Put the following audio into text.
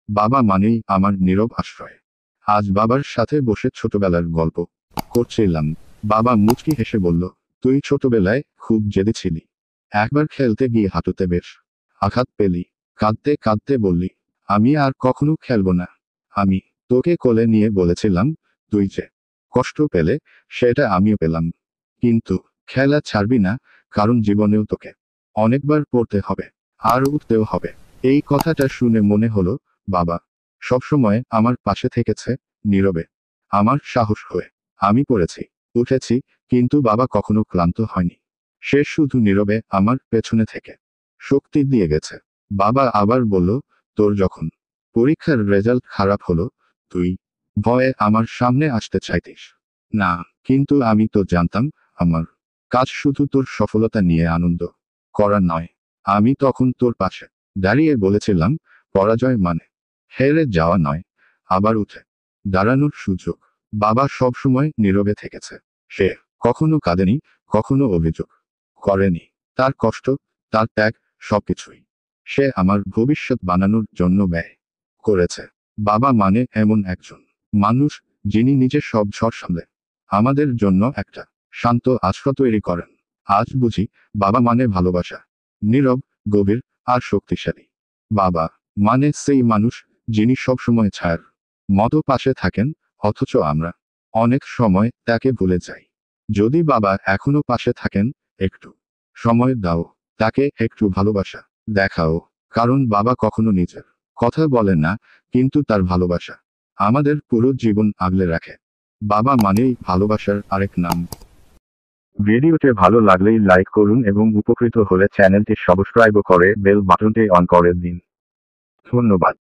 বাবা মানেই আমার নীরব আশ্রয়। আজ বাবার সাথে বসে ছোটবেলার গল্প করছিলাম। বাবা মুচকি হেসে বলল, তুই ছোটবেলায় খুব জেদি ছিলি। একবার খেলতে গিয়ে হাঁটুতে বেশ আঘাত পেলি। কাঁদতে কাঁদতে বললি, আমি আর কখনো খেলবো না। আমি তোকে কোলে নিয়ে বলেছিলাম, তুই যে কষ্ট পেলে সেটা আমিও পেলাম। কিন্তু খেলা ছাড়বি না, কারণ জীবনেও তোকে অনেকবার পড়তে হবে, আর উঠতেও হবে। এই কথাটা শুনে মনে হলো বাবা সবসময় আমার পাশে থেকেছে, নীরবে আমার সাহস হয়ে। আমি পড়েছি, উঠেছি, কিন্তু বাবা কখনো ক্লান্ত হয়নি। সে শুধু নীরবে আমার পেছনে থেকে শক্তি দিয়ে গেছে। বাবা আবার বলল, তোর যখন পরীক্ষার রেজাল্ট খারাপ হলো, তুই ভয়ে আমার সামনে আসতে চাইতিস না, কিন্তু আমি তো জানতাম আমার কাজ শুধু তোর সফলতা নিয়ে আনন্দ করা নয়। আমি তখন তোর পাশে দাঁড়িয়ে বলেছিলাম, পরাজয় মানে হেরে যাওয়া নয়, আবার উঠে দাঁড়ানোর সুযোগ। বাবা সব সময় নীরবে থেকেছে। সে কখনো কাঁদেনি, কখনো অভিযোগ করেনি। তার কষ্ট, তার ত্যাগ, সবকিছুই সে আমার ভবিষ্যৎ বানানোর জন্য ব্যয় করেছে। বাবা মানে এমন একজন মানুষ যিনি নিজে সব ঝড় সামলে আমাদের জন্য একটা শান্ত আশ্রয় তৈরি করেন। আজ বুঝি বাবা মানে ভালোবাসা, নীরব, গভীর, আর শক্তিশালী। বাবা মানে সেই মানুষ যিনি সবসময় ছায়ার মতো পাশে থাকেন, অথচ আমরা অনেক সময় তাকে ভুলে যাই। যদি বাবা এখনো পাশে থাকেন, একটু সময় দাও, তাকে একটু ভালোবাসা দেখাও। কারণ বাবা কখনো নিজের কথা বলেন না, কিন্তু তার ভালোবাসা আমাদের পুরো জীবন আগলে রাখে। বাবা মানেই ভালোবাসার আরেক নাম। ভিডিওটি ভালো লাগলেই লাইক করুন এবং উপকৃত হলে চ্যানেলটি সাবস্ক্রাইব করে বেল বাটনটি অন করে দিন। ধন্যবাদ।